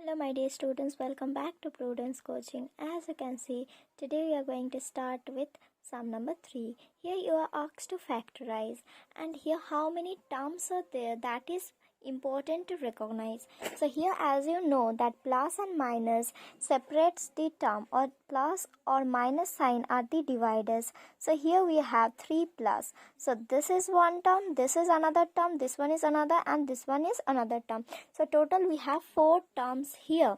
Hello my dear students, welcome back to Prudence Coaching. As you can see, today we are going to start with sum number 3. Here you are asked to factorize, and here how many terms are there, that is important to recognize. So here, as you know, that plus and minus separates the term, or plus or minus sign are the dividers. So here we have 3 plus. So this is one term, this is another term, this one is another, and this one is another term. So total we have 4 terms here.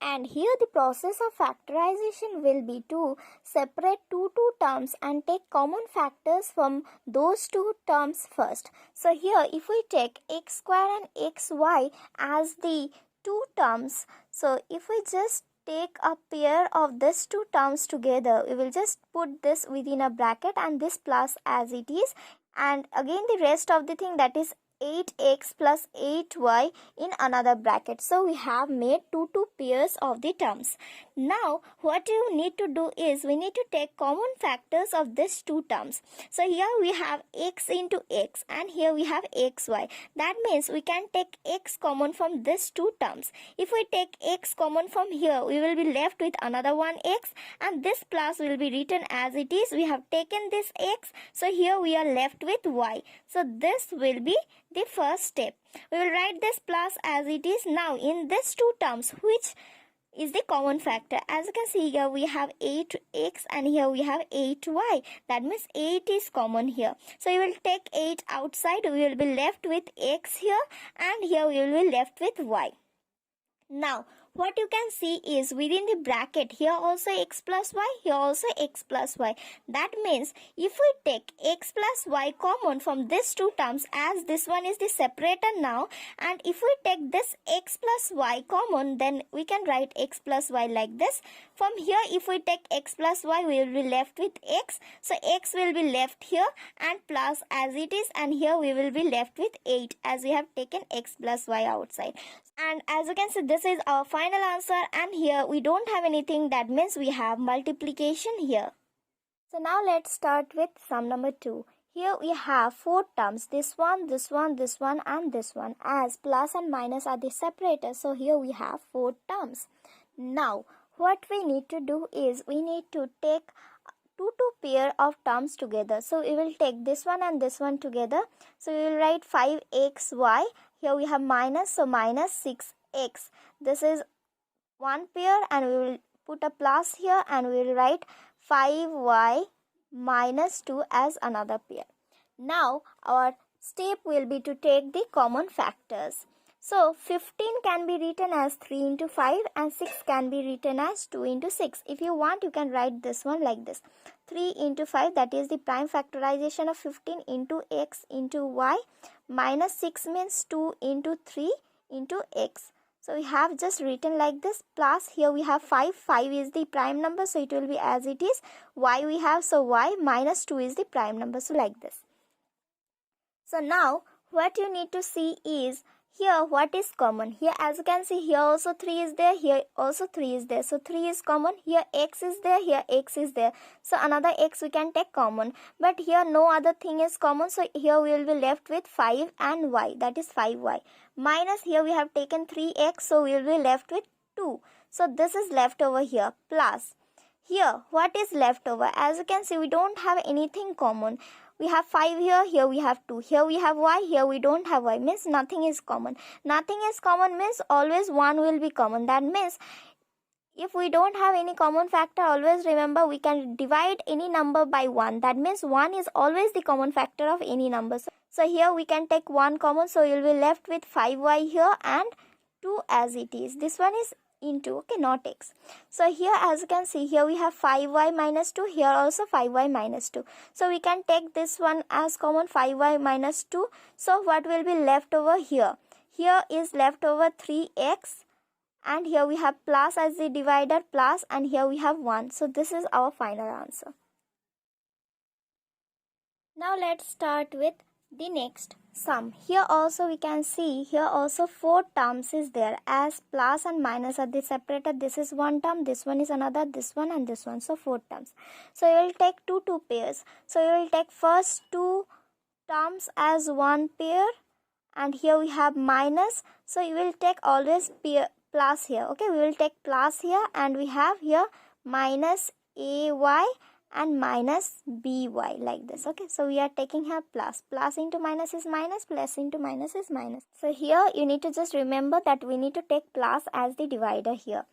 And here the process of factorization will be to separate two terms and take common factors from those two terms first. So here if we take x square and xy as the two terms, so if we just take a pair of these two terms together, we will just put this within a bracket and this plus as it is, and again the rest of the thing, that is 8x plus 8y in another bracket. So we have made two pairs of the terms. Now what you need to do is we need to take common factors of these two terms. So here we have x into x and here we have xy. That means we can take x common from these two terms. If we take x common from here, we will be left with another one x, and this plus will be written as it is. We have taken this x, so here we are left with y. So this will be the first step. We will write this plus as it is. Now in these two terms, which is the common factor? As you can see here, we have 8x and here we have 8y. That means 8 is common here. So you will take 8 outside. We will be left with x here, and here we will be left with y. Now what you can see is within the bracket, here also x plus y, here also x plus y. That means if we take x plus y common from these two terms, as this one is the separator now, and if we take this x plus y common, then we can write x plus y like this. From here, if we take x plus y, we will be left with x. So x will be left here and plus as it is, and here we will be left with 8 as we have taken x plus y outside. And as you can see, this is our final answer, and here we don't have anything. That means we have multiplication here. So now let's start with sum number 2. Here we have 4 terms, this one, this one, this one, and this one, as plus and minus are the separators. So here we have 4 terms. Now what we need to do is we need to take two pair of terms together. So we will take this one and this one together. So we will write 5xy. Here we have minus, so minus 6x. This is one pair, and we will put a plus here, and we will write 5y minus 2 as another pair. Now our step will be to take the common factors. So 15 can be written as 3 into 5 and 6 can be written as 2 into 6. If you want, you can write this one like this. 3 into 5, that is the prime factorization of 15, into x into y, minus 6 means 2 into 3 into x. So we have just written like this, plus here we have 5. 5 is the prime number, so it will be as it is. Y we have, so y minus 2 is the prime number, so like this. So now what you need to see is here what is common. Here as you can see, here also 3 is there, here also 3 is there. So 3 is common. Here x is there, here x is there. So another x we can take common. But here no other thing is common. So here we will be left with 5 and y, that is 5y. Minus here we have taken 3x, so we will be left with 2. So this is left over here. Plus here what is left over? As you can see, we don't have anything common. We have 5 here, here we have 2, here we have y, here we don't have y, means nothing is common. Nothing is common means always 1 will be common. That means if we don't have any common factor, always remember we can divide any number by 1. That means 1 is always the common factor of any number. So here we can take 1 common, so you will be left with 5y here and 2 as it is. This one is into, okay, not x. So here as you can see, here we have 5y minus 2, here also 5y minus 2. So we can take this one as common, 5y minus 2. So what will be left over here? Here is left over 3x, and here we have plus as the divider, plus, and here we have 1. So this is our final answer. Now let's start with the next sum. Here also we can see, here also 4 terms is there, as plus and minus are the separator. This is one term, this one is another, this one and this one. So 4 terms. So you will take two pairs. So you will take first 2 terms as one pair, and here we have minus. So you will take always plus here. Okay, we will take plus here, and we have here minus ay and minus by, like this. Okay, so we are taking here plus into minus is minus, plus into minus is minus. So here you need to just remember that we need to take plus as the divider here.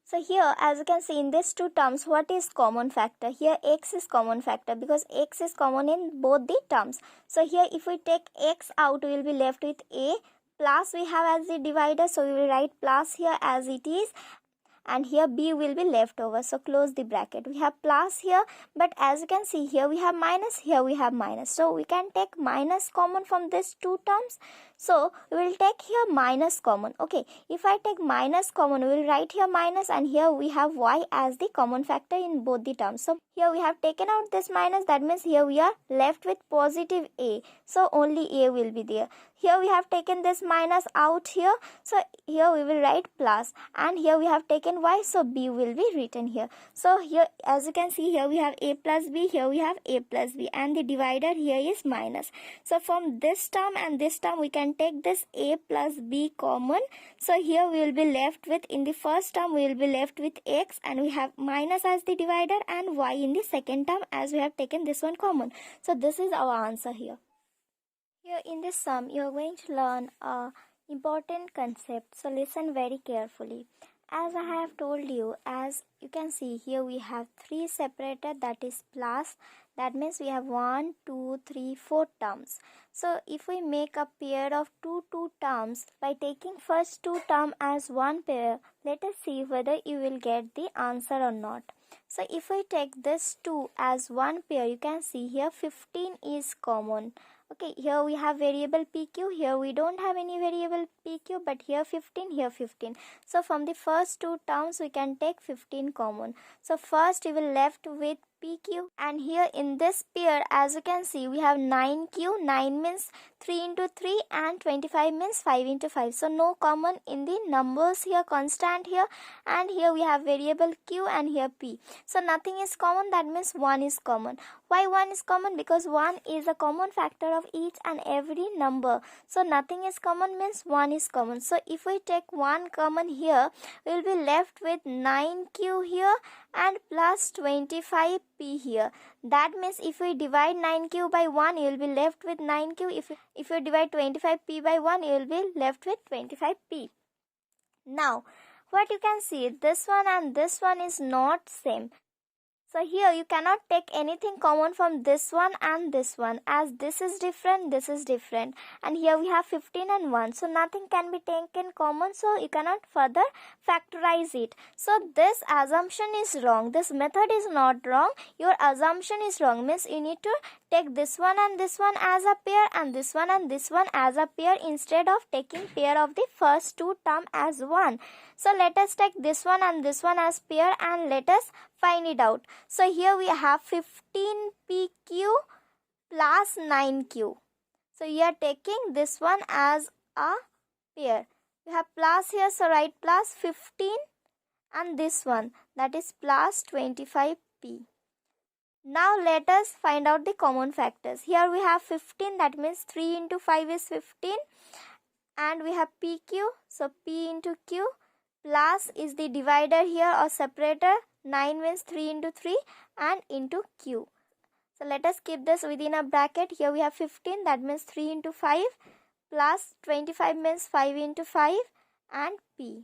So here, as you can see in these two terms, what is common factor? Here x is common factor because x is common in both the terms. So here if we take x out, we will be left with a, plus we have as the divider, so we will write plus here as it is, and here b will be left over, so close the bracket. We have plus here, but as you can see here we have minus, here we have minus, so we can take minus common from these two terms. So we will take here minus common. Okay, if I take minus common, we will write here minus, and here we have y as the common factor in both the terms. So here we have taken out this minus, that means here we are left with positive a, so only a will be there. Here we have taken this minus out here, so here we will write plus, and here we have taken y, so b will be written here. So here as you can see, here we have a plus b, here we have a plus b, and the divider here is minus. So from this term and this term we can take this a plus b common. So here we will be left with, in the first term we will be left with x, and we have minus as the divider, and y in the second term as we have taken this one common. So this is our answer here. Here in this sum, you are going to learn a important concept. So listen very carefully. As I have told you, as you can see here, we have three separator, that is plus. That means we have 1, 2, 3, 4 terms. So if we make a pair of two terms, by taking first two term as one pair, let us see whether you will get the answer or not. So if we take this 2 as one pair, you can see here 15 is common. Okay, here we have variable PQ, here we don't have any variable PQ, but here 15, here 15. So from the first two terms we can take 15 common. So first we will left with PQ, and here in this pair as you can see we have 9Q, 9 means 3 into 3 and 25 means 5 into 5. So no common in the numbers here, constant here, and here we have variable Q and here P. So nothing is common, that means 1 is common. Why 1 is common? Because 1 is a common factor of each and every number. So nothing is common means 1 is common. So if we take 1 common here, we will be left with 9Q here and plus 25P here. That means if we divide 9Q by 1, you will be left with 9Q. If you divide 25P by 1, you will be left with 25P. Now, what you can see, this one and this one is not same. So here you cannot take anything common from this one and this one, as this is different, and here we have 15 and 1, so nothing can be taken common, so you cannot further factorize it. So this assumption is wrong, this method is not wrong, your assumption is wrong, means you need to take this one and this one as a pair and this one and this one as a pair instead of taking pair of the first two term as one. So let us take this one and this one as pair and let us find it out. So here we have 15PQ plus 9Q. So we are taking this one as a pair. We have plus here, so write plus 15 and this one, that is plus 25P. Now let us find out the common factors. Here we have 15, that means 3 into 5 is 15, and we have PQ, so P into Q, plus is the divider here or separator, 9 means 3 into 3 and into Q. So let us keep this within a bracket. Here we have 15, that means 3 into 5, plus 25 means 5 into 5 and P.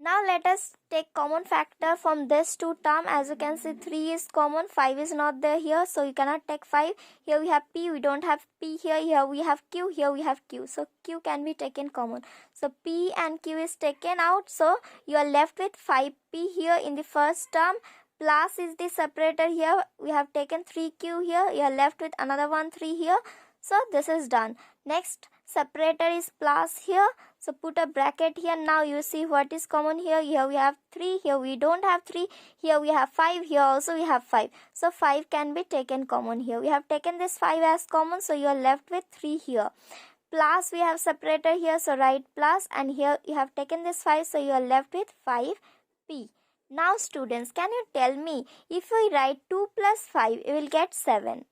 Now let us take common factor from this two term. As you can see, 3 is common, 5 is not there here, so you cannot take 5. Here we have P, we don't have P here. Here we have Q, here we have Q. So Q can be taken common. So P and Q is taken out, so you are left with 5P here in the first term. Plus is the separator here. We have taken 3Q here. You are left with another one 3 here. So this is done. Next separator is plus here. So put a bracket here. Now you see what is common here. Here we have 3. Here we don't have 3. Here we have 5. Here also we have 5. So 5 can be taken common here. We have taken this 5 as common. So you are left with 3 here. Plus we have separator here. So write plus, and here you have taken this 5. So you are left with 5P. Now students, can you tell me, if we write 2 plus 5, you will get 7.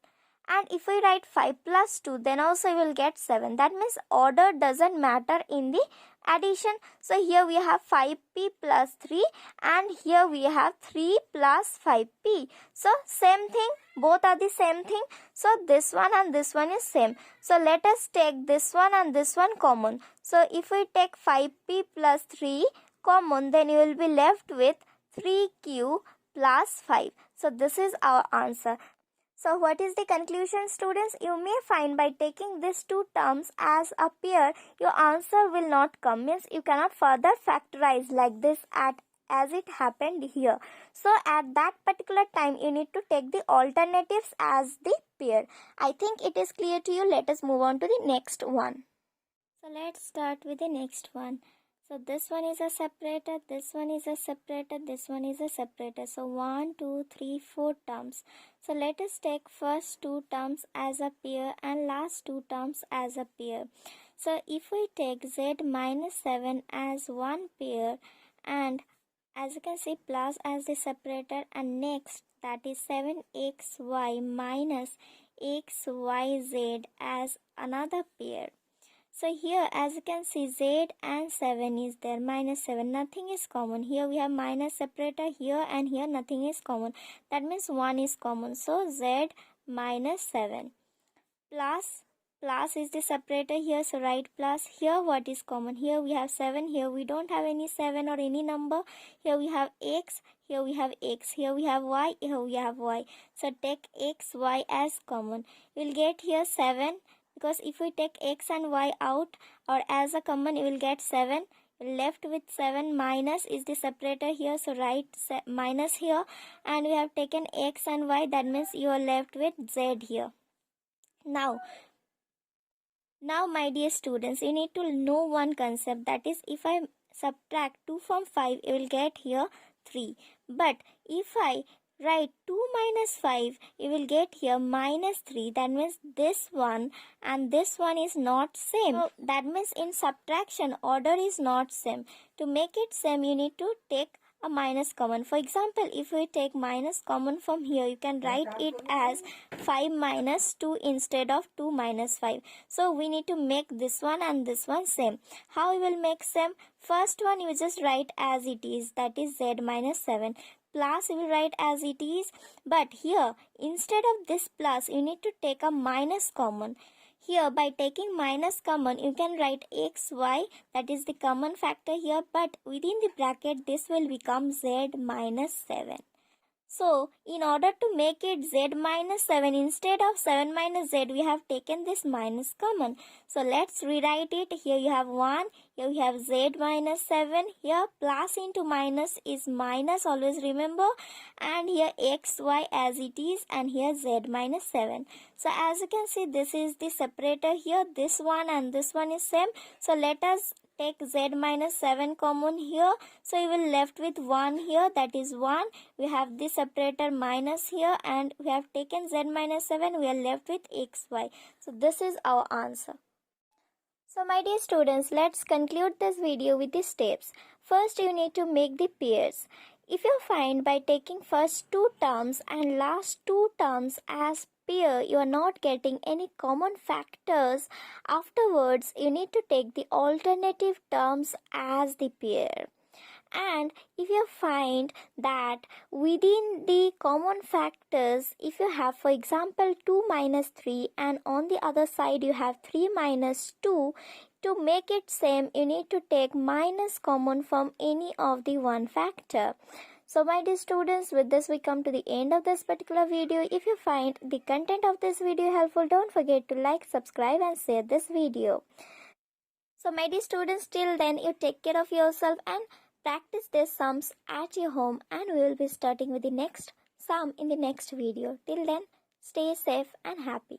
And if we write 5 plus 2, then also we will get 7. That means order doesn't matter in the addition. So here we have 5p plus 3 and here we have 3 plus 5p. So same thing, both are the same thing. So this one and this one is same. So let us take this one and this one common. So if we take 5p plus 3 common, then you will be left with 3q plus 5. So this is our answer. So what is the conclusion, students? You may find by taking these two terms as a pair, your answer will not come. Means you cannot further factorize like this as it happened here. So at that particular time, you need to take the alternatives as the pair. I think it is clear to you. Let us move on to the next one. So let's start with the next one. So this one is a separator, this one is a separator, this one is a separator. So 1, 2, 3, 4 terms. So let us take first two terms as a pair and last two terms as a pair. So if we take z minus 7 as one pair and as you can see plus as the separator, and next that is 7xy minus xyz as another pair. So here as you can see z and 7 is there, minus 7, nothing is common. Here we have minus separator, here and here nothing is common. That means 1 is common. So z minus 7 plus is the separator here, so write plus. Here what is common? Here we have 7, here we don't have any 7 or any number. Here we have x, here we have x, here we have y, here we have y. So take x, y as common. You will get here 7. Because if we take x and y out or as a common, you will get 7. Left with 7 minus is the separator here. So write minus here. And we have taken x and y. That means you are left with z here. Now my dear students, you need to know one concept. That is, if I subtract 2 from 5, you will get here 3. But if I write 2 minus 5, you will get here minus 3. That means this one and this one is not same. So that means in subtraction, order is not same. To make it same, you need to take a minus common. For example, if we take minus common from here, you can write it as 5 minus 2 instead of 2 minus 5. So we need to make this one and this one same. How we will make same? First one you just write as it is, that is z minus 7. Plus you will write as it is, but here instead of this plus you need to take a minus common. Here by taking minus common you can write xy, that is the common factor here, but within the bracket this will become z minus 7. So in order to make it z minus 7, instead of 7 minus z, we have taken this minus common. So let's rewrite it. Here you have 1, here we have z minus 7, here plus into minus is minus, always remember, and here xy as it is, and here z minus 7. So as you can see, this is the separator here, this one and this one is same. So let us take z minus 7 common here. So you will left with 1 here, that is 1. We have the separator minus here and we have taken z minus 7. We are left with xy. So this is our answer. So my dear students, let's conclude this video with the steps. First you need to make the pairs. If you find by taking first two terms and last two terms as pair, you are not getting any common factors, afterwards you need to take the alternative terms as the pair. And if you find that within the common factors, if you have for example 2 minus 3 and on the other side you have 3 minus 2, to make it same you need to take minus common from any of the one factor. So my dear students, with this we come to the end of this particular video. If you find the content of this video helpful, don't forget to like, subscribe and share this video. So my dear students, till then you take care of yourself and practice these sums at your home, and we will be starting with the next sum in the next video. Till then, stay safe and happy.